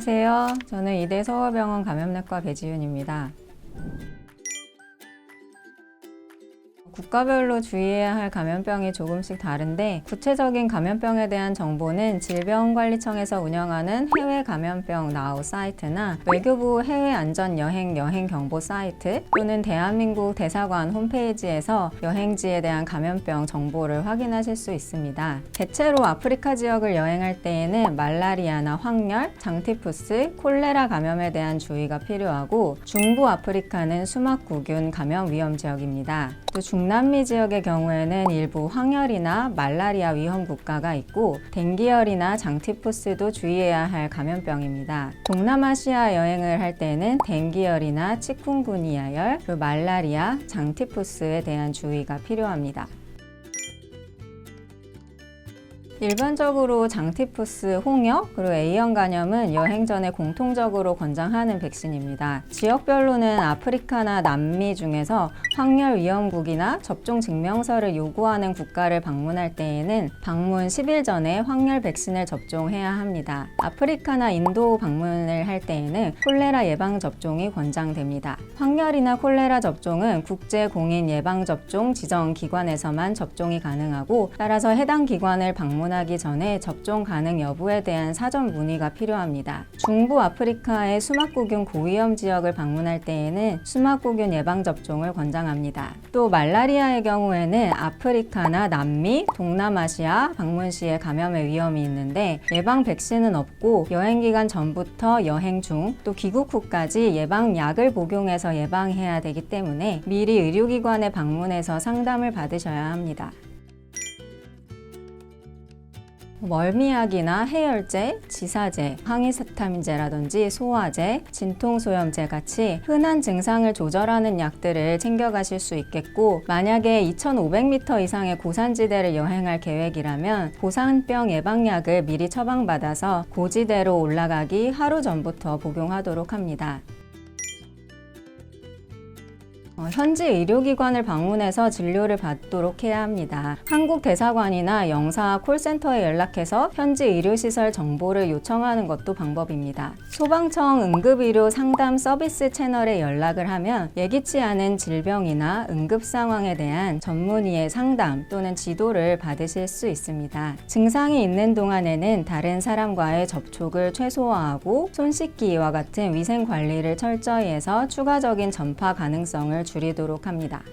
안녕하세요. 저는 이대 서울병원 감염내과 배지윤입니다. 국가별로 주의해야 할 감염병이 조금씩 다른데 구체적인 감염병에 대한 정보는 질병관리청에서 운영하는 해외 감염병 나우 사이트나 외교부 해외안전여행 정보 사이트 또는 대한민국 대사관 홈페이지에서 여행지에 대한 감염병 정보를 확인하실 수 있습니다. 대체로 아프리카 지역을 여행할 때에는 말라리아나 황열, 장티푸스, 콜레라 감염에 대한 주의가 필요하고 중부 아프리카는 수막구균 감염 위험 지역입니다. 또 중남미 지역의 경우에는 일부 황열이나 말라리아 위험 국가가 있고 댕기열이나 장티푸스도 주의해야 할 감염병입니다. 동남아시아 여행을 할 때는 댕기열이나 치쿤구니아열, 그리고 말라리아, 장티푸스에 대한 주의가 필요합니다. 일반적으로 장티푸스, 홍역, 그리고 A형 간염은 여행 전에 공통적으로 권장하는 백신입니다. 지역별로는 아프리카나 남미 중에서 황열 위험국이나 접종 증명서를 요구하는 국가를 방문할 때에는 방문 10일 전에 황열 백신을 접종해야 합니다. 아프리카나 인도 방문을 할 때에는 콜레라 예방 접종이 권장됩니다. 황열이나 콜레라 접종은 국제공인 예방접종 지정 기관에서만 접종이 가능하고 따라서 해당 기관을 방문하기 전에 접종 가능 여부에 대한 사전 문의가 필요합니다. 중부 아프리카의 수막구균 고위험 지역을 방문할 때에는 수막구균 예방접종을 권장합니다. 또 말라리아의 경우에는 아프리카나 남미, 동남아시아 방문 시에 감염의 위험이 있는데 예방 백신은 없고 여행 기간 전부터 여행 중 또 귀국 후까지 예방약을 복용해서 예방해야 되기 때문에 미리 의료기관에 방문해서 상담을 받으셔야 합니다. 멀미약이나 해열제, 지사제, 항히스타민제라든지 소화제, 진통소염제 같이 흔한 증상을 조절하는 약들을 챙겨가실 수 있겠고 만약에 2,500m 이상의 고산지대를 여행할 계획이라면 고산병 예방약을 미리 처방받아서 고지대로 올라가기 하루 전부터 복용하도록 합니다. 현지 의료기관을 방문해서 진료를 받도록 해야 합니다. 한국 대사관이나 영사 콜센터에 연락해서 현지 의료시설 정보를 요청하는 것도 방법입니다. 소방청 응급의료 상담 서비스 채널에 연락을 하면 예기치 않은 질병이나 응급 상황에 대한 전문의의 상담 또는 지도를 받으실 수 있습니다. 증상이 있는 동안에는 다른 사람과의 접촉을 최소화하고 손 씻기와 같은 위생 관리를 철저히 해서 추가적인 전파 가능성을 줄이도록 합니다.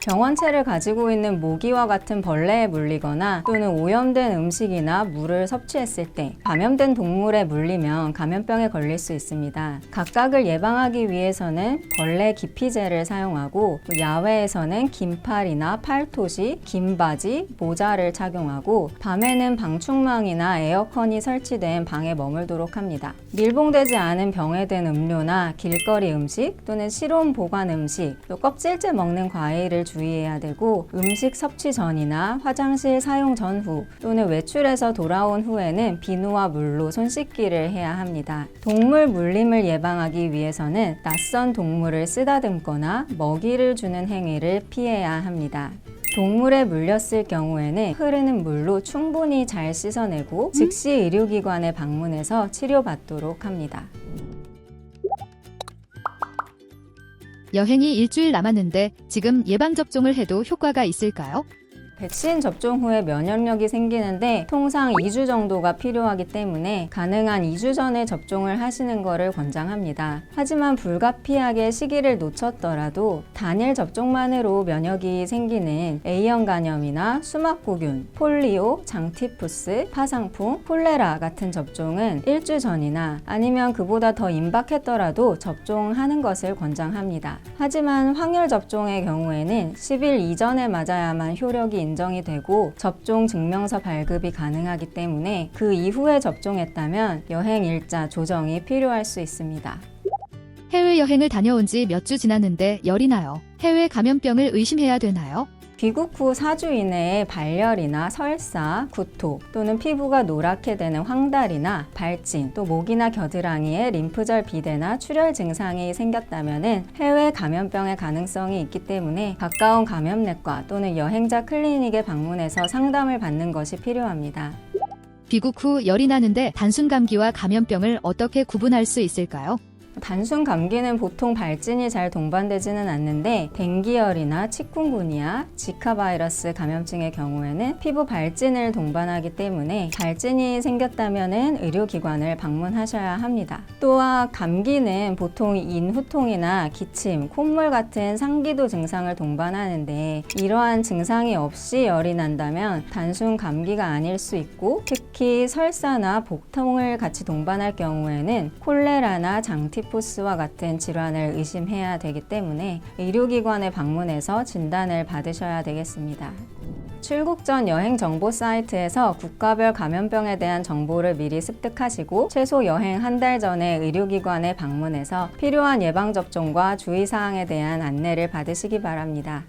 병원체를 가지고 있는 모기와 같은 벌레에 물리거나 또는 오염된 음식이나 물을 섭취했을 때 감염된 동물에 물리면 감염병에 걸릴 수 있습니다. 각각을 예방하기 위해서는 벌레 기피제를 사용하고 야외에서는 긴팔이나 팔토시, 긴 바지, 모자를 착용하고 밤에는 방충망이나 에어컨이 설치된 방에 머물도록 합니다. 밀봉되지 않은 병에 든 음료나 길거리 음식 또는 실온 보관 음식, 또 껍질째 먹는 과일을 주의해야 되고 음식 섭취 전이나 화장실 사용 전후 또는 외출해서 돌아온 후에는 비누와 물로 손 씻기를 해야 합니다. 동물 물림을 예방하기 위해서는 낯선 동물을 쓰다듬거나 먹이를 주는 행위를 피해야 합니다. 동물에 물렸을 경우에는 흐르는 물로 충분히 잘 씻어내고 즉시 의료기관에 방문해서 치료받도록 합니다. 여행이 일주일 남았는데 지금 예방접종을 해도 효과가 있을까요? 백신 접종 후에 면역력이 생기는데 통상 2주 정도가 필요하기 때문에 가능한 2주 전에 접종을 하시는 것을 권장합니다. 하지만 불가피하게 시기를 놓쳤더라도 단일 접종만으로 면역이 생기는 A형 간염이나 수막구균, 폴리오, 장티푸스, 파상풍, 콜레라 같은 접종은 일주 전이나 아니면 그보다 더 임박했더라도 접종하는 것을 권장합니다. 하지만 황열 접종의 경우에는 10일 이전에 맞아야만 효력이 인정이 되고 접종 증명서 발급이 가능하기 때문에 그 이후에 접종했다면 여행 일자 조정이 필요할 수 있습니다. 해외여행을 다녀온 지 몇 주 지났는데 열이 나요. 해외 감염병을 의심해야 되나요? 귀국 후 4주 이내에 발열이나 설사, 구토 또는 피부가 노랗게 되는 황달이나 발진, 또 목이나 겨드랑이에 림프절 비대나 출혈 증상이 생겼다면 해외 감염병의 가능성이 있기 때문에 가까운 감염내과 또는 여행자 클리닉에 방문해서 상담을 받는 것이 필요합니다. 귀국 후 열이 나는데 단순 감기와 감염병을 어떻게 구분할 수 있을까요? 단순 감기는 보통 발진이 잘 동반되지는 않는데 댕기열이나 치kun구니아, 지카 바이러스 감염증의 경우에는 피부 발진을 동반하기 때문에 발진이 생겼다면 의료기관을 방문하셔야 합니다. 또한 감기는 보통 인후통이나 기침, 콧물 같은 상기도 증상을 동반하는데 이러한 증상이 없이 열이 난다면 단순 감기가 아닐 수 있고 특히 설사나 복통을 같이 동반할 경우에는 콜레라나 장티푸스와 같은 질환을 의심해야 되기 때문에 의료기관에 방문해서 진단을 받으셔야 되겠습니다. 출국 전 여행 정보 사이트에서 국가별 감염병에 대한 정보를 미리 습득하시고 최소 여행 한 달 전에 의료기관에 방문해서 필요한 예방접종과 주의사항에 대한 안내를 받으시기 바랍니다.